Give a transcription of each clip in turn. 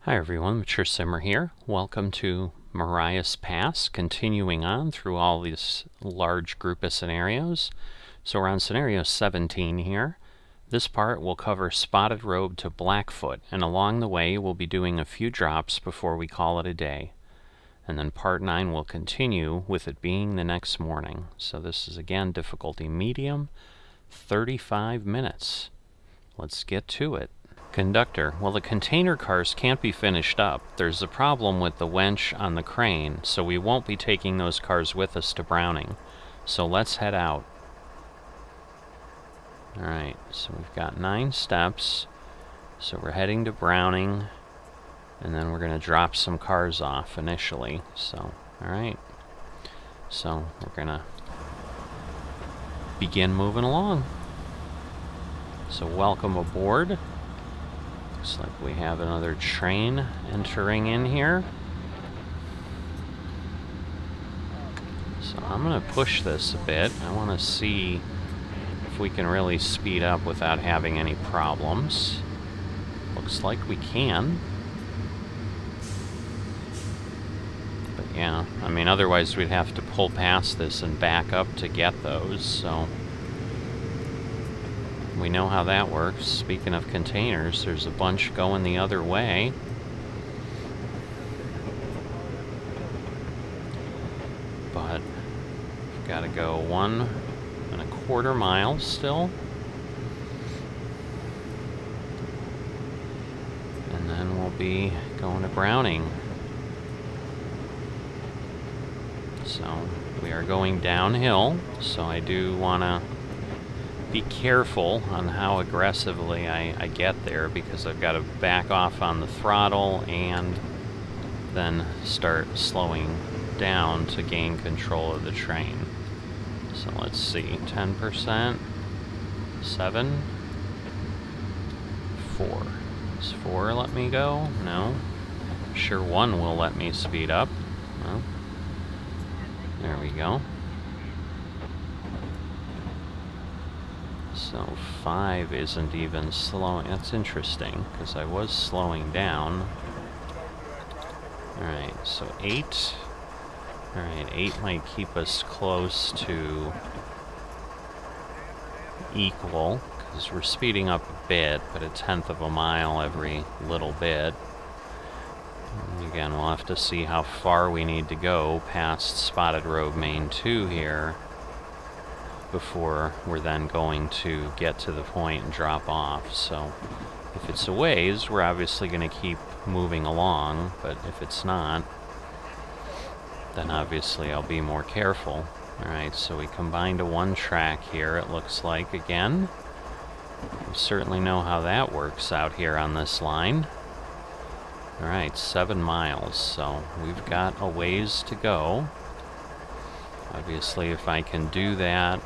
Hi everyone, Mature Simmer here. Welcome to Marias Pass, continuing on through all these large group of scenarios. So we're on scenario 17 here. This part will cover Spotted Robe to Blackfoot, and along the way we'll be doing a few drops before we call it a day. And then part 9 will continue with it being the next morning. So this is again difficulty medium, 35 minutes. Let's get to it. Conductor, well, the container cars can't be finished up. There's a problem with the winch on the crane, so we won't be taking those cars with us to Browning. So let's head out. Alright, so we've got 9 steps. So we're heading to Browning, and then we're going to drop some cars off initially. So, alright. So we're going to begin moving along. So welcome aboard. Looks like we have another train entering in here. So I'm going to push this a bit. I want to see if we can really speed up without having any problems. Looks like we can. But yeah, I mean, otherwise we'd have to pull past this and back up to get those, so we know how that works. Speaking of containers, there's a bunch going the other way. But we've got to go 1.25 miles still. And then we'll be going to Browning. So we are going downhill, so I do want to be careful on how aggressively I get there, because I've got to back off on the throttle and then start slowing down to gain control of the train. So let's see, 10%, 7, 4. Does 4 let me go? No. I'm sure 1 will let me speed up. Well, there we go. So 5 isn't even slowing. That's interesting, because I was slowing down. Alright, so 8. Alright, 8 might keep us close to equal, because we're speeding up a bit, but 1/10 of a mile every little bit. And again, we'll have to see how far we need to go past Spotted Robe Main 2 here before we're then going to get to the point and drop off. So if it's a ways, we're obviously going to keep moving along, but if it's not, then obviously I'll be more careful. Alright, so we combined to 1 track here, it looks like, again. We certainly know how that works out here on this line. Alright, 7 miles, so we've got a ways to go. Obviously, if I can do that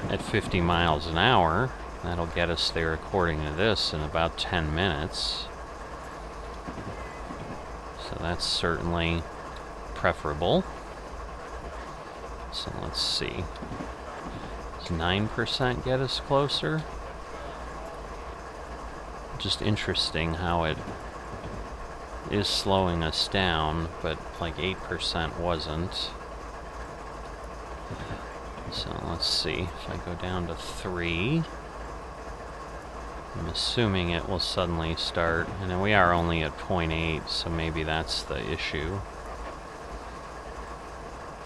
at 50 miles an hour, that'll get us there according to this in about 10 minutes. So that's certainly preferable. So let's see. Does 9% get us closer? Just interesting how it is slowing us down, but like 8% wasn't. So let's see, if I go down to 3, I'm assuming it will suddenly start, and then we are only at 0.8, so maybe that's the issue.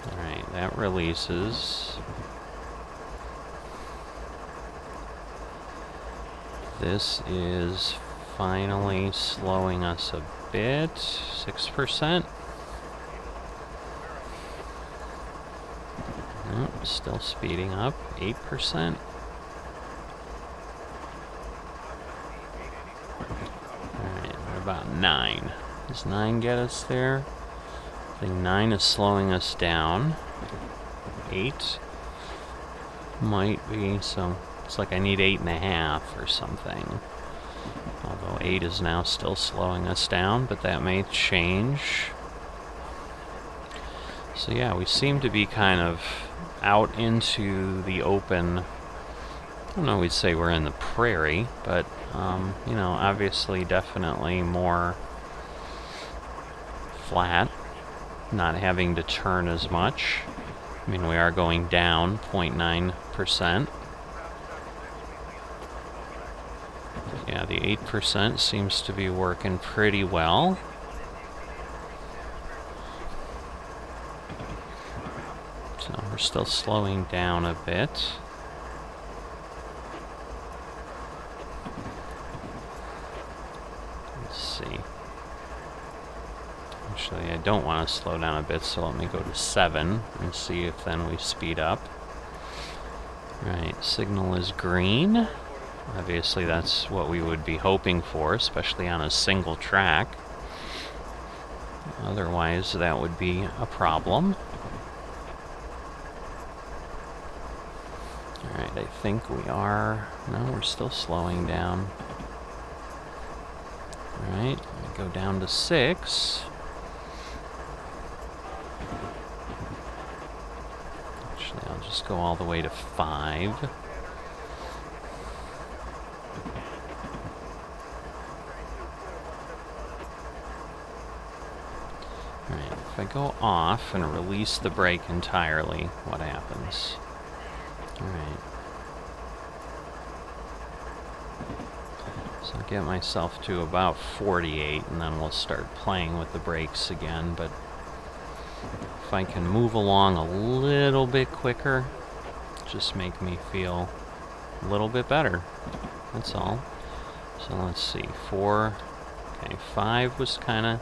Alright, that releases. This is finally slowing us a bit, 6%. Nope, still speeding up, 8%. Alright, what about 9? Does 9 get us there? I think 9 is slowing us down. 8 might be, so it's like I need 8.5 or something. Although 8 is now still slowing us down, but that may change. So yeah, we seem to be kind of out into the open. I don't know, we'd say we're in the prairie, but You know, obviously definitely more flat, not having to turn as much. I mean, we are going down 0.9%. Yeah, the 8% seems to be working pretty well. So we're still slowing down a bit. Let's see. Actually, I don't want to slow down a bit, so let me go to 7 and see if then we speed up. Right, signal is green. Obviously, that's what we would be hoping for, especially on a single track. Otherwise, that would be a problem. Alright, I think we are... No, we're still slowing down. Alright, go down to 6. Actually, I'll just go all the way to 5. Alright, if I go off and release the brake entirely, what happens? Alright. So I'll get myself to about 48, and then we'll start playing with the brakes again, but if I can move along a little bit quicker, just make me feel a little bit better. That's all. So let's see, 4, okay, 5 was kind of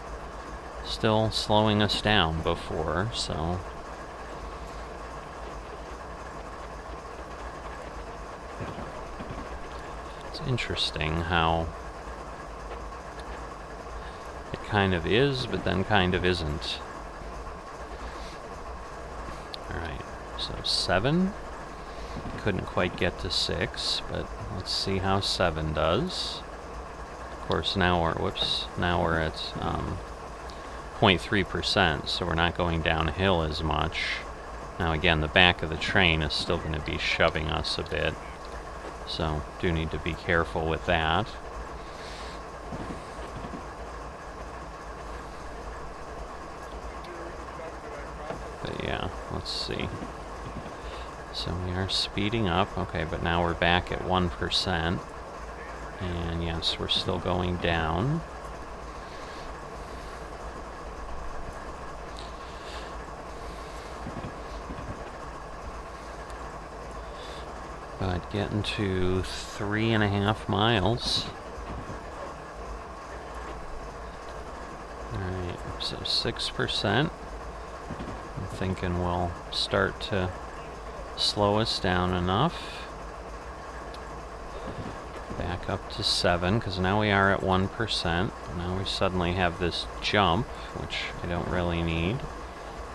still slowing us down before, so... It's interesting how it kind of is, but then kind of isn't. Alright, so 7. Couldn't quite get to 6, but let's see how 7 does. Of course, now we're, whoops, now we're at 0.3%, so we're not going downhill as much. Now again, the back of the train is still going to be shoving us a bit, so do need to be careful with that. But yeah, let's see. So we are speeding up, okay, but now we're back at 1%. And yes, we're still going down. But getting to 3.5 miles. Alright, so 6%. I'm thinking we'll start to slow us down enough. Back up to 7, because now we are at 1%. Now we suddenly have this jump, which I don't really need.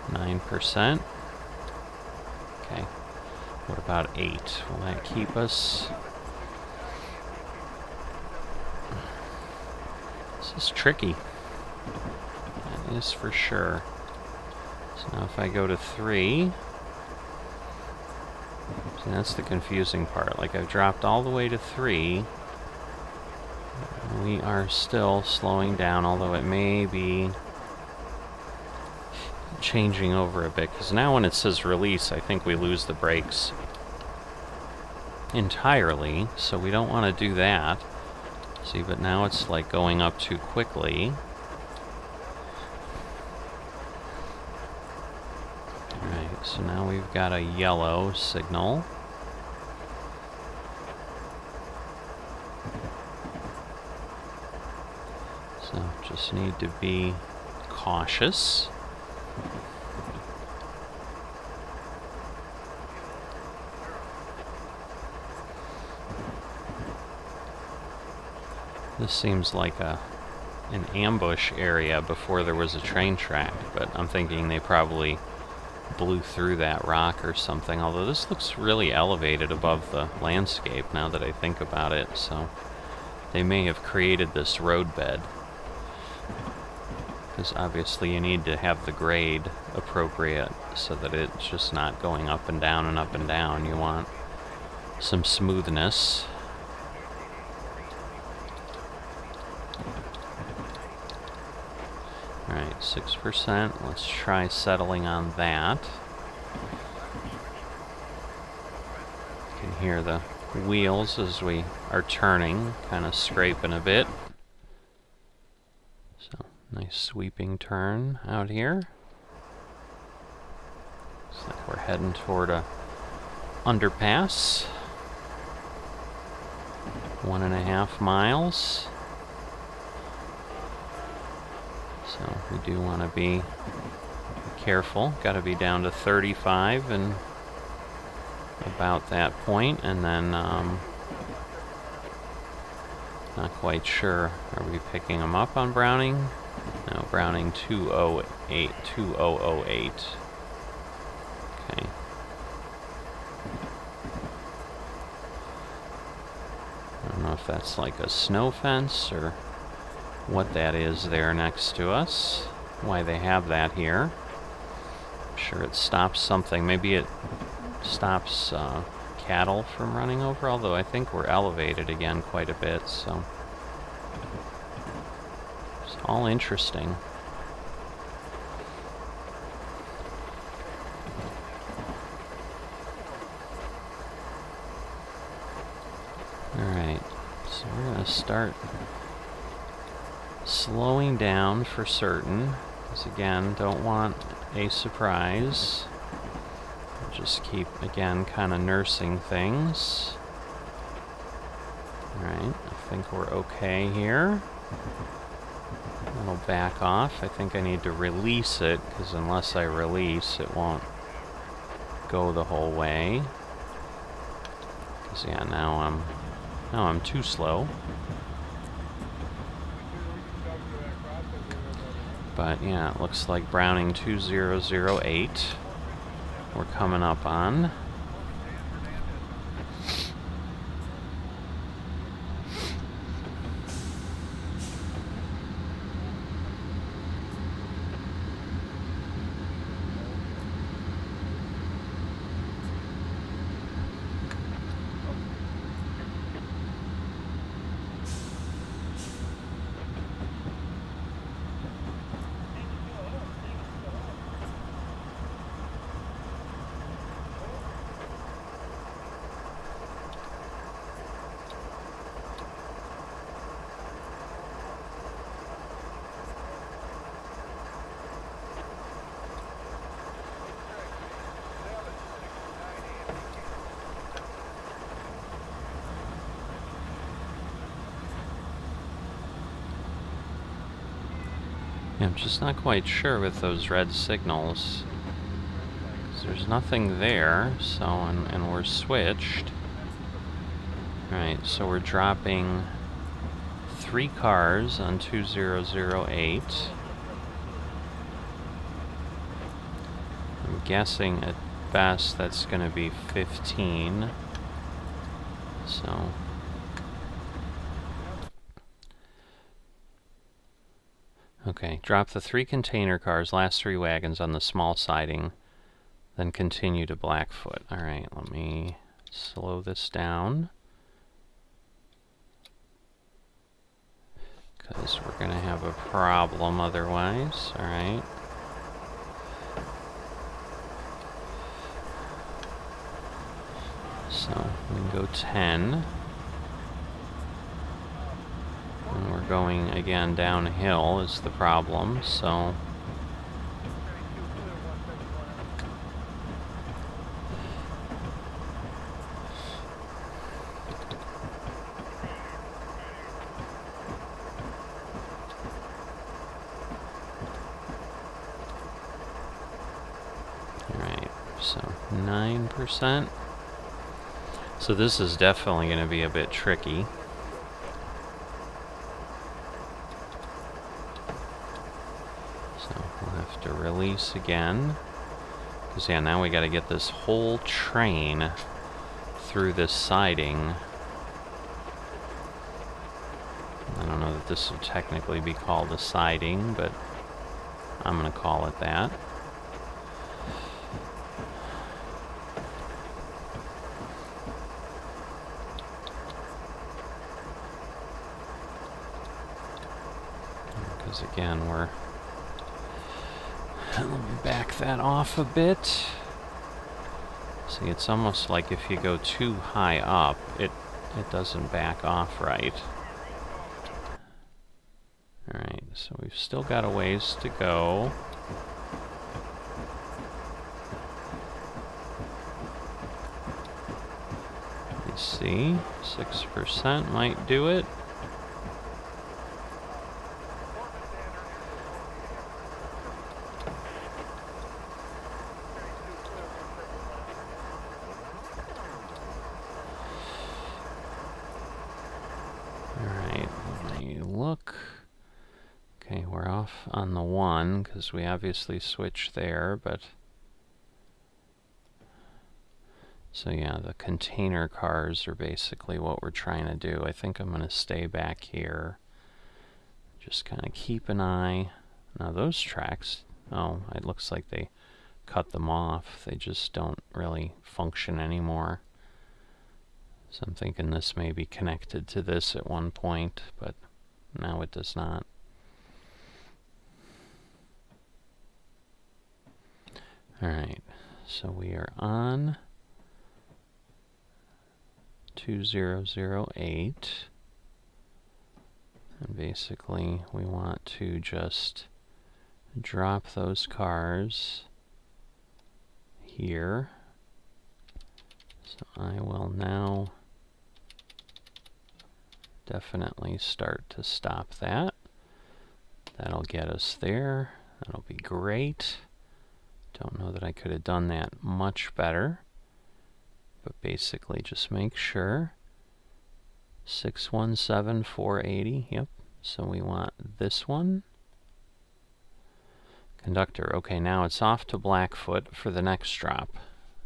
9%. Okay. What about 8? Will that keep us? This is tricky. That is for sure. So now if I go to 3... See, that's the confusing part. Like, I've dropped all the way to 3. We are still slowing down, although it may be changing over a bit. Because now when it says release, I think we lose the brakes entirely. So we don't want to do that. See, but now it's like going up too quickly. Alright, so now we've got a yellow signal. So just need to be cautious. This seems like an ambush area before there was a train track, but I'm thinking they probably blew through that rock or something, although this looks really elevated above the landscape now that I think about it, so they may have created this roadbed. Because obviously you need to have the grade appropriate so that it's just not going up and down and up and down. You want some smoothness. Alright, 6%. Let's try settling on that. You can hear the wheels as we are turning, kind of scraping a bit. So, nice sweeping turn out here. Looks like we're heading toward a underpass. 1.5 miles. So we do want to be careful. Got to be down to 35 and about that point, and then not quite sure. Are we picking them up on Browning? No, Browning 208, 2008. Okay. I don't know if that's like a snow fence or what that is there next to us. Why they have that here. I'm sure it stops something. Maybe it stops cattle from running over, although I think we're elevated again quite a bit, so it's all interesting. Alright, so we're going to start slowing down for certain, because again, don't want a surprise. Just keep, again, kind of nursing things. Alright, I think we're okay here. It'll back off. I think I need to release it, because unless I release, it won't go the whole way. Because, yeah, now I'm too slow. But, yeah, it looks like Browning 2008. We're coming up on. Yeah, I'm just not quite sure with those red signals. 'Cause there's nothing there, so, and we're switched. Alright, so we're dropping 3 cars on 2008. I'm guessing at best that's going to be 15. So... Okay, drop the 3 container cars, last 3 wagons on the small siding, then continue to Blackfoot. Alright, let me slow this down, because we're going to have a problem otherwise. Alright. So, we can go 10. And we're going, again, downhill is the problem, so... Alright, so 9%. So this is definitely going to be a bit tricky. To release again, because yeah, now we got to get this whole train through this siding. I don't know that this would technically be called a siding, but I'm going to call it that. Because again, we're Let me back that off a bit. See, it's almost like if you go too high up, it doesn't back off right. Alright, so we've still got a ways to go. Let's see, 6% might do it. Okay, we're off on the 1 because we obviously switched there, but so yeah, the container cars are basically what we're trying to do. I think I'm going to stay back here, just kind of keep an eye. Now those tracks, oh, it looks like they cut them off. They just don't really function anymore. So I'm thinking this may be connected to this at one point, but now it does not. Alright, so we are on 2008, and basically we want to just drop those cars here. So I will now definitely start to stop that. That'll get us there. That'll be great. Don't know that I could have done that much better, but basically just make sure 617480. Yep, so we want this one. Conductor. Okay, now it's off to Blackfoot for the next drop.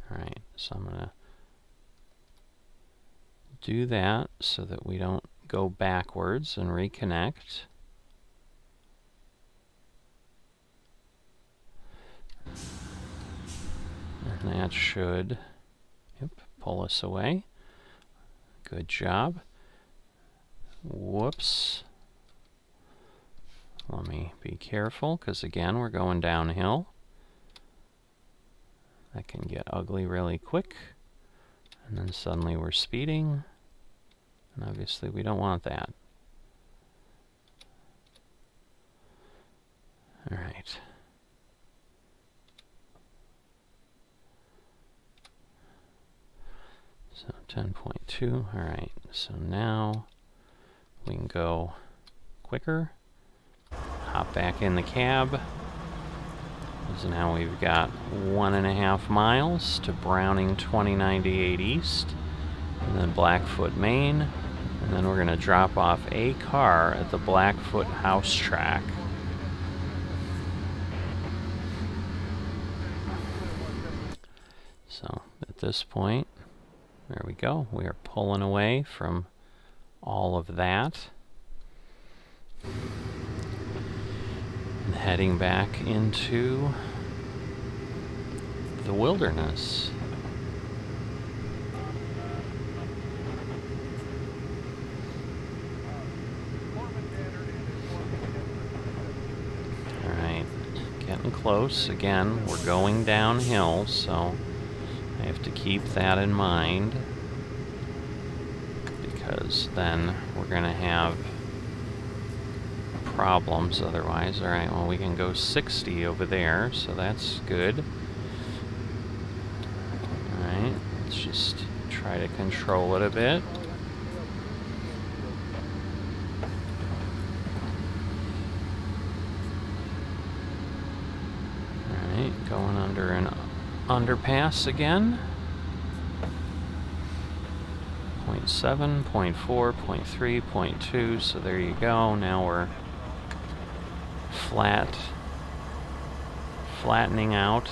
Alright, so I'm gonna do that so that we don't go backwards and reconnect. And that should, yep, pull us away. Good job. Whoops. Let me be careful, because again, we're going downhill. That can get ugly really quick. And then suddenly we're speeding. And obviously we don't want that. All right. So 10.2, all right, so now we can go quicker, hop back in the cab. So now we've got 1.5 miles to Browning 2098 East, and then Blackfoot, Maine, and then we're gonna drop off a car at the Blackfoot house track. So at this point, there we go. We are pulling away from all of that and heading back into the wilderness. All right, getting close. Again, we're going downhill, so I have to keep that in mind, because then we're going to have problems otherwise. Alright, well, we can go 60 over there, so that's good. Alright, let's just try to control it a bit. Alright, going under an underpass again. 0.7, 0.4, 0.3, 0.2, so there you go. Now we're flattening out.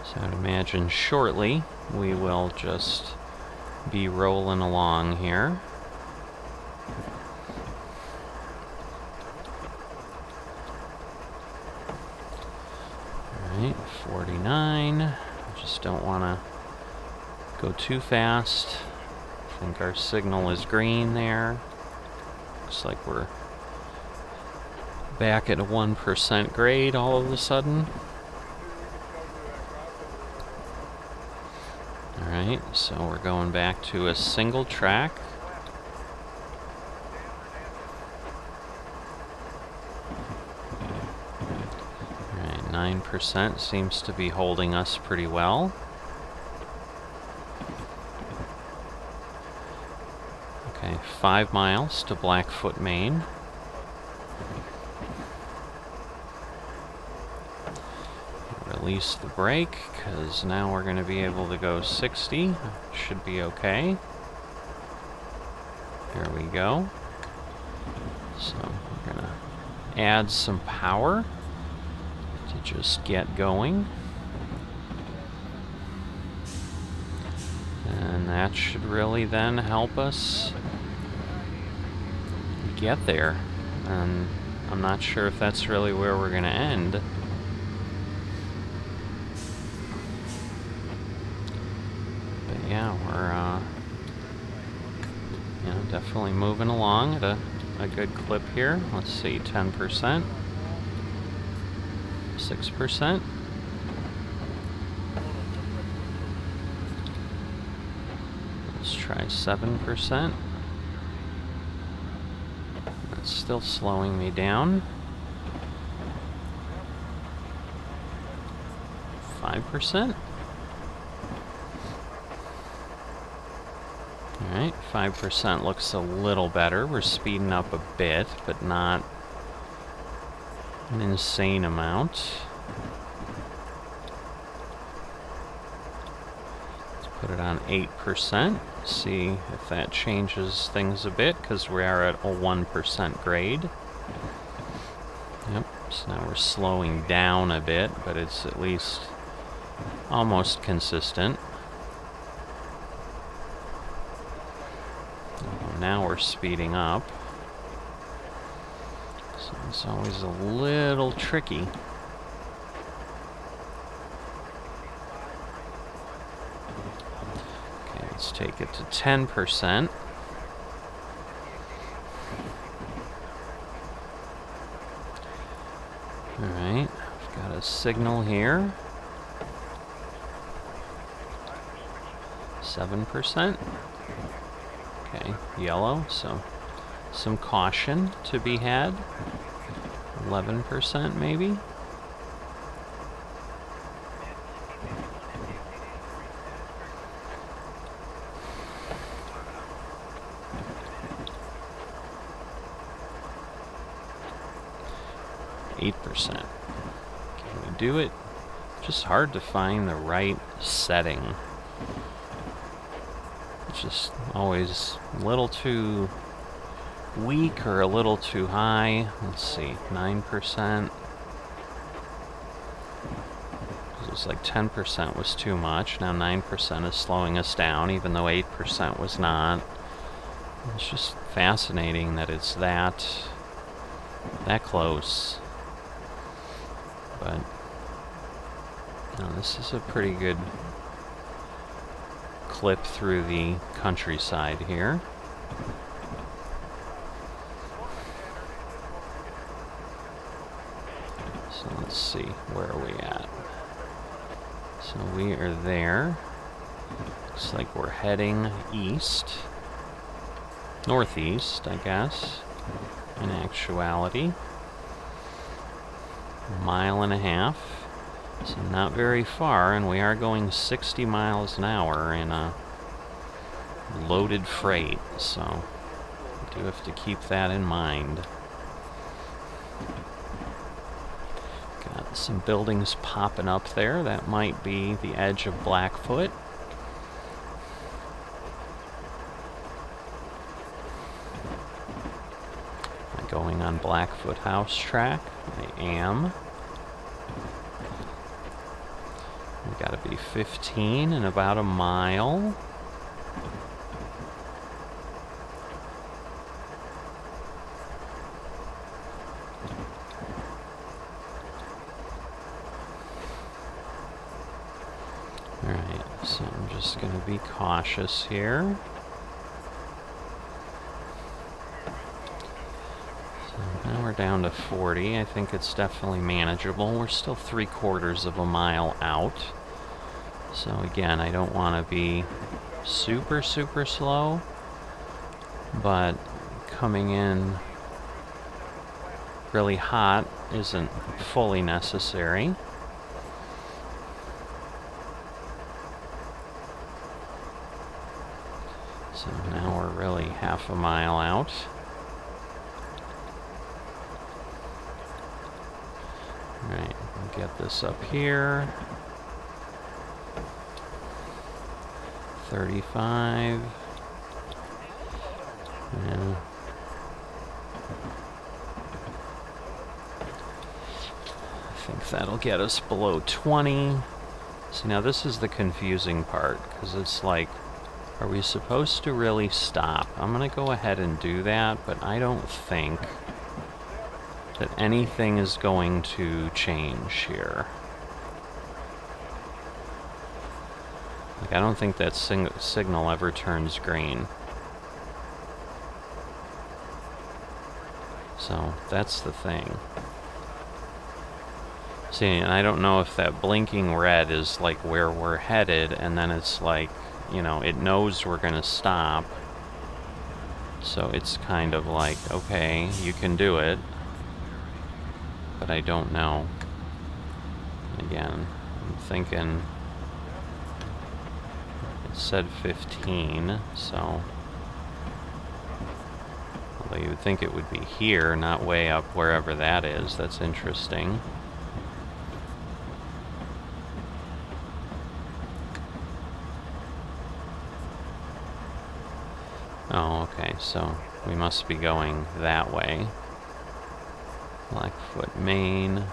So I'd imagine shortly we will just be rolling along here. Alright, 49. Just don't want to go too fast. I think our signal is green there. Looks like we're back at a 1% grade all of a sudden. Alright, so we're going back to a single track. Alright, 9% seems to be holding us pretty well. Okay, 5 miles to Blackfoot, Maine. Release the brake, because now we're going to be able to go 60. Should be okay. Here we go. So we're going to add some power to just get going. And that should really then help us get there. And I'm not sure if that's really where we're going to end. Yeah, we're you know, definitely moving along at a good clip here. Let's see, 10%, 6%. Let's try 7%. That's still slowing me down. 5%. Alright, 5% looks a little better. We're speeding up a bit, but not an insane amount. Let's put it on 8%. See if that changes things a bit, because we are at a 1% grade. Yep, so now we're slowing down a bit, but it's at least almost consistent. Now we're speeding up. So it's always a little tricky. Okay, let's take it to 10%. Alright, I've got a signal here. 7%. Okay, yellow, so some caution to be had. 11% maybe. %. Can we do it? Just hard to find the right setting. It's just always a little too weak or a little too high. Let's see, 9%. It was like 10% was too much. Now 9% is slowing us down, even though 8% was not. It's just fascinating that it's that close. But no, this is a pretty good clip through the countryside here. So let's see, where are we at? So we are there. Looks like we're heading east. Northeast, I guess, in actuality. 1.5 miles. So not very far, and we are going 60 miles an hour in a loaded freight, so we do have to keep that in mind. Got some buildings popping up there. That might be the edge of Blackfoot. Am I going on Blackfoot House track? I am. We gotta be 15 in about a mile. Alright, so I'm just gonna be cautious here. So Now we're down to 40. I think it's definitely manageable. We're still 3/4 of a mile out. So again, I don't want to be super slow, but coming in really hot isn't fully necessary. So now we're really half a mile out. Alright, we'll get this up here. 35. Yeah. I think that'll get us below 20. See, now this is the confusing part, because it's like, are we supposed to really stop? I'm going to go ahead and do that, but I don't think that anything is going to change here. Like, I don't think that signal ever turns green. So, that's the thing. See, and I don't know if that blinking red is like where we're headed, and then it's like, you know, it knows we're gonna stop. So it's kind of like, okay, you can do it. But I don't know. Again, I'm thinking it said 15, so although you would think it would be here, not way up wherever that is. That's interesting. Oh, okay, so we must be going that way. Blackfoot, Maine.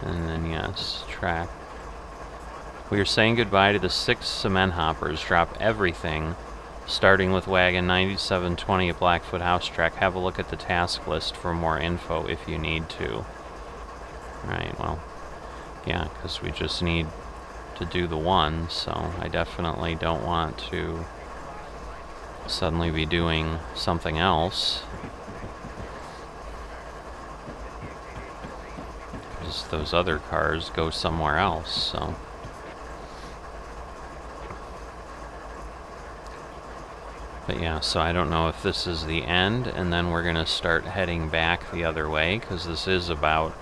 And then, yes, track. We are saying goodbye to the 6 cement hoppers. Drop everything, starting with wagon 9720 at Blackfoot House Track. Have a look at the task list for more info if you need to. Right, well, yeah, because we just need to do the one, so I definitely don't want to suddenly be doing something else. Because those other cars go somewhere else, so. But yeah, so I don't know if this is the end, and then we're gonna start heading back the other way, because this is about,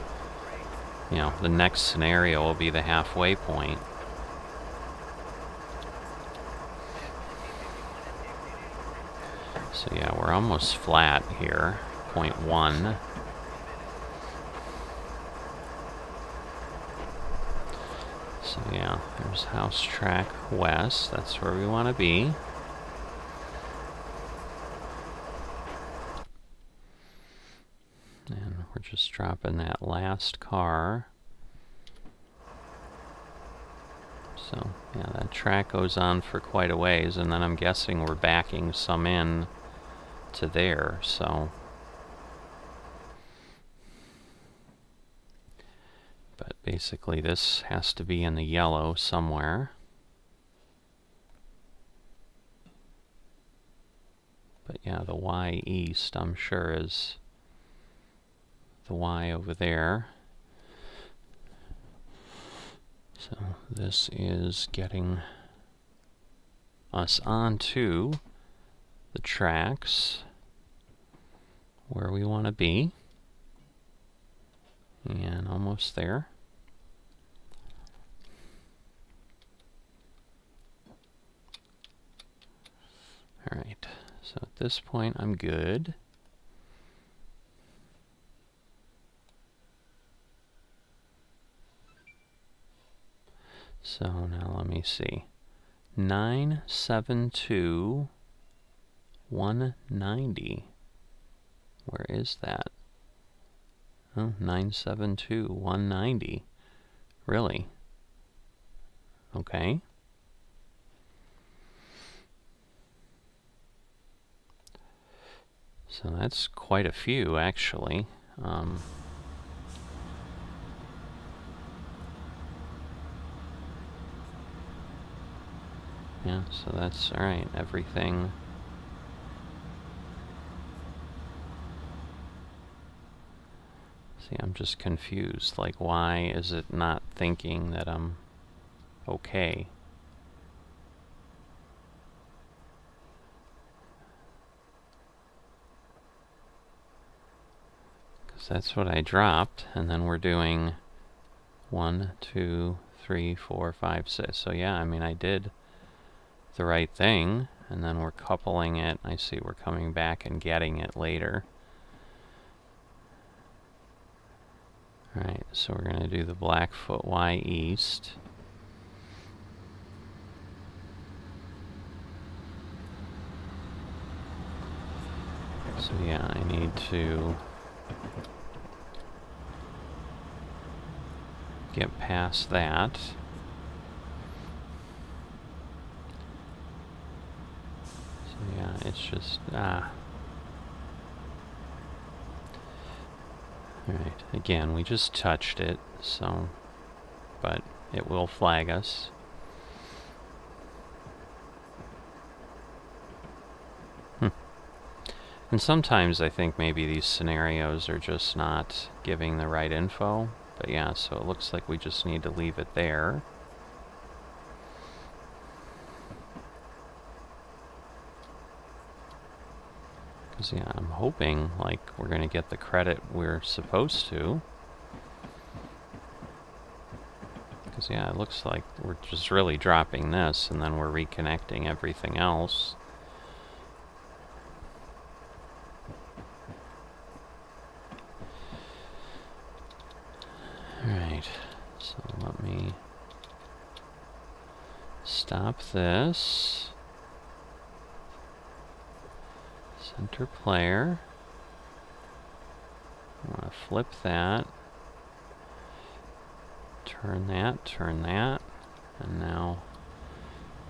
you know, the next scenario will be the halfway point. So yeah, we're almost flat here, 0.1. So yeah, there's House Track West, that's where we want to be. And we're just dropping that last car. So yeah, that track goes on for quite a ways, and then I'm guessing we're backing some in to there, so. But basically this has to be in the yellow somewhere. But yeah, the Y east, I'm sure, is the Y over there. So this is getting us onto the tracks where we want to be. And almost there. Alright, so at this point I'm good. So now let me see. 972 190. Where is that? Oh, 972 190. Really? Okay. So that's quite a few, actually. Yeah, so that's alright. Everything. See, I'm just confused. Like, why is it not thinking that I'm okay? Because that's what I dropped, and then we're doing 1, 2, 3, 4, 5, 6. So yeah, I mean, I did the right thing, and then we're coupling it. I see we're coming back and getting it later. Alright, so we're going to do the Blackfoot Y east. So yeah, I need to get past that. So yeah, it's just, Alright, again, we just touched it, so, but it will flag us. And sometimes I think maybe these scenarios are just not giving the right info. But yeah, so it looks like we just need to leave it there. Because yeah, I'm hoping like we're going to get the credit we're supposed to. Because yeah, it looks like we're just really dropping this and then we're reconnecting everything else. Alright, so let me stop this. Center player. I want to flip that. Turn that, and now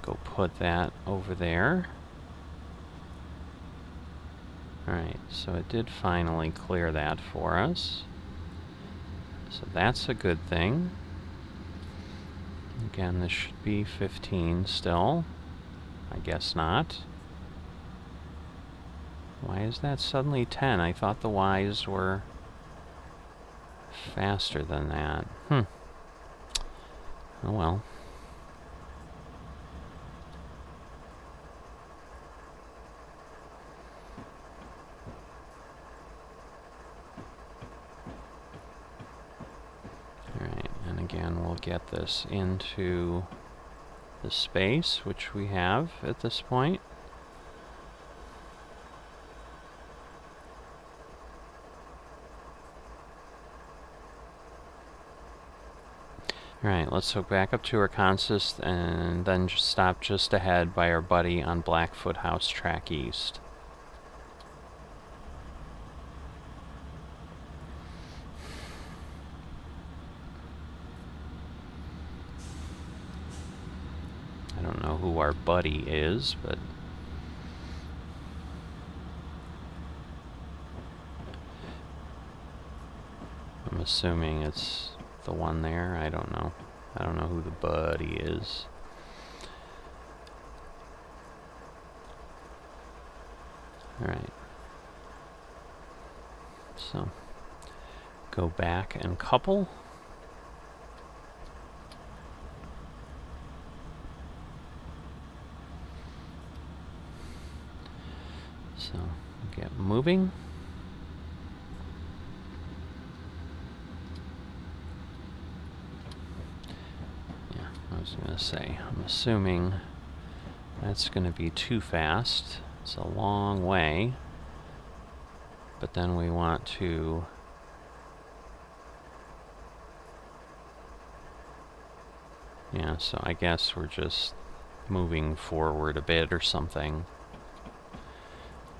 go put that over there. Alright, so it did finally clear that for us. So that's a good thing. Again, this should be 15 still. I guess not. Why is that suddenly 10? I thought the Ys were faster than that. Oh well. Alright, and again we'll get this into the space, which we have at this point. Alright, let's hook back up to our consist and then just stop just ahead by our buddy on Blackfoot House Track East. I don't know who our buddy is, but I'm assuming it's the one there. I don't know. I don't know who the buddy is. Alright. So, go back and couple. So, get moving. I was going to say, I'm assuming that's going to be too fast. It's a long way. But then we want to yeah, so I guess we're just moving forward a bit or something.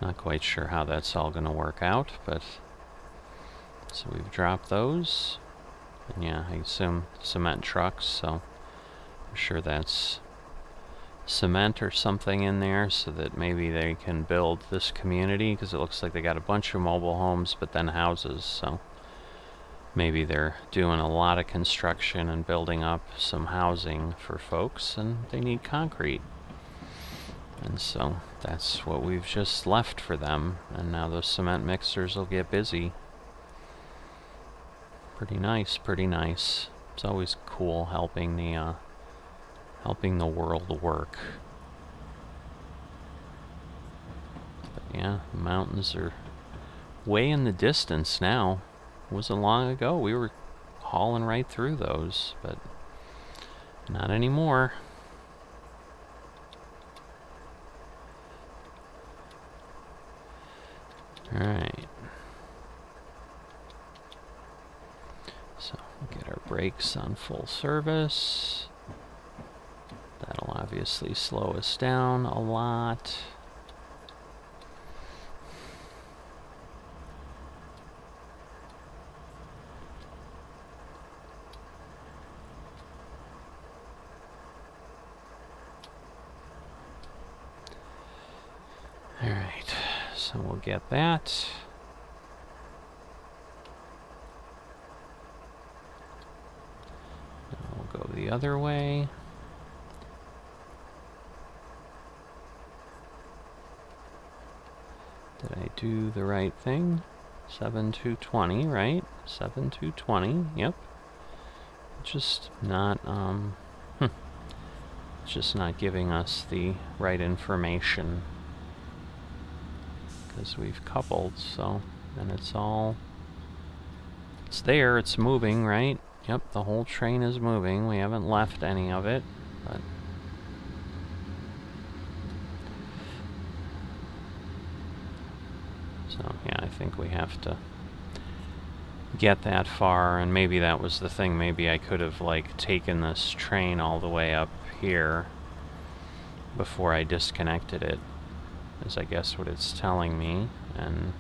Not quite sure how that's all going to work out, but so we've dropped those. And yeah, I assume cement trucks, so I'm sure that's cement or something in there so that maybe they can build this community, because it looks like they got a bunch of mobile homes but then houses, so maybe they're doing a lot of construction and building up some housing for folks and they need concrete. And so that's what we've just left for them, and now those cement mixers will get busy. Pretty nice, pretty nice. It's always cool helping the world work. But yeah, the mountains are way in the distance now. It wasn't long ago we were hauling right through those, but not anymore. Alright. So we'll get our brakes on full service. That'll obviously slow us down a lot. Alright, so we'll get that. Now we'll go the other way. Did I do the right thing? 7220, right? 7220, yep. Just not, just not giving us the right information. Because we've coupled, so, and it's there, it's moving, right? Yep, the whole train is moving. We haven't left any of it, but... So, yeah, I think we have to get that far, and maybe that was the thing. Maybe I could have, like, taken this train all the way up here before I disconnected it, is I guess what it's telling me, and...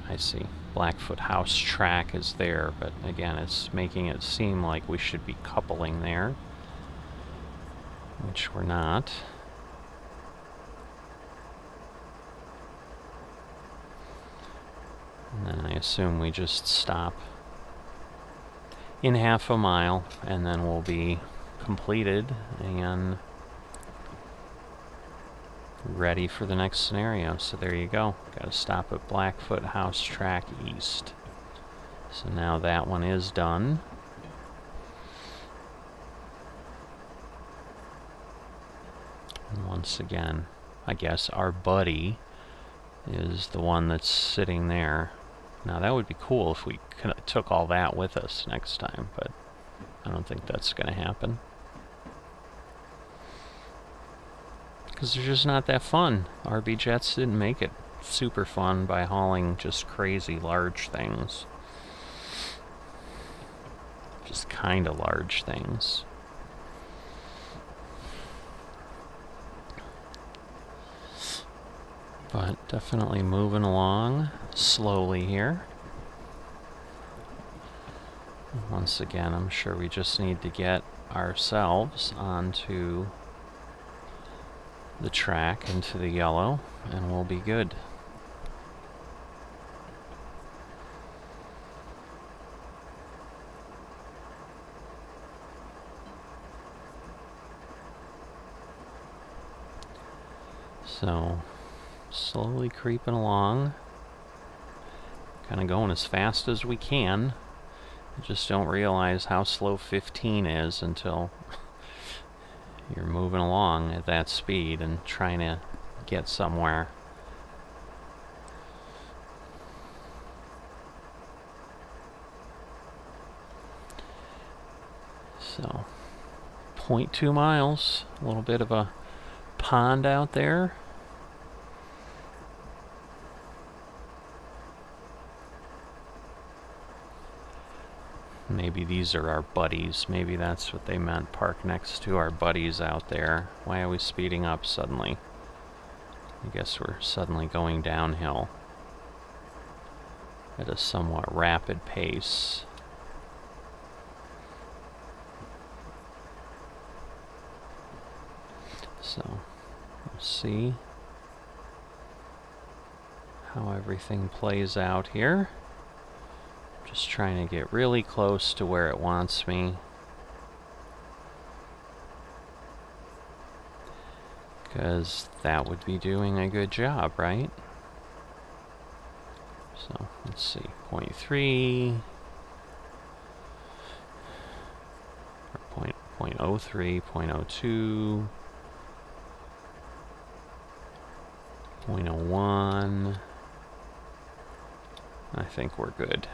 I see. Blackfoot House track is there, but again, it's making it seem like we should be coupling there, which we're not. And then I assume we just stop in half a mile, and then we'll be completed and ready for the next scenario. So there you go. Got to stop at Blackfoot House Track East. So now that one is done. And once again, I guess our buddy is the one that's sitting there. Now that would be cool if we took all that with us next time, but I don't think that's going to happen. Because they're just not that fun. RBJets didn't make it super fun by hauling just crazy large things. Just kind of large things. But definitely moving along slowly here. Once again, I'm sure we just need to get ourselves onto the track into the yellow, and we'll be good. So, slowly creeping along, kind of going as fast as we can. You just don't realize how slow 15 is until you're moving along at that speed and trying to get somewhere. So, 0.2 miles, a little bit of a pond out there. Maybe these are our buddies. Maybe that's what they meant. Park next to our buddies out there. Why are we speeding up suddenly? I guess we're suddenly going downhill at a somewhat rapid pace. So, we'll see how everything plays out here. Just trying to get really close to where it wants me. Because that would be doing a good job, right? So let's see, 0.3, or 0.03, 0.02, 0.01. I think we're good.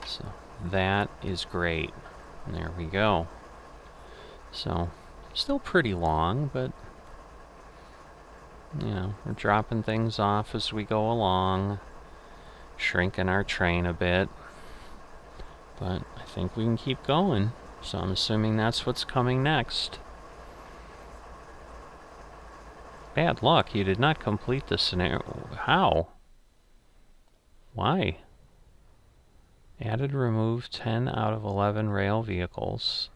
So that is great. And there we go. So still pretty long, but you know, we're dropping things off as we go along, shrinking our train a bit, but I think we can keep going. So I'm assuming that's what's coming next. Bad luck, you did not complete the scenario. How? Why? Added, removed 10 out of 11 rail vehicles.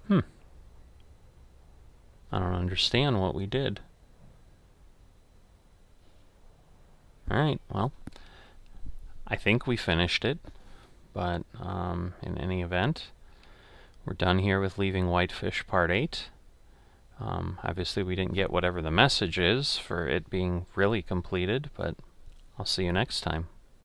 I don't understand what we did. Alright, well, I think we finished it, but in any event, we're done here with Leaving Whitefish Part 8. Obviously we didn't get whatever the message is for it being really completed, but I'll see you next time.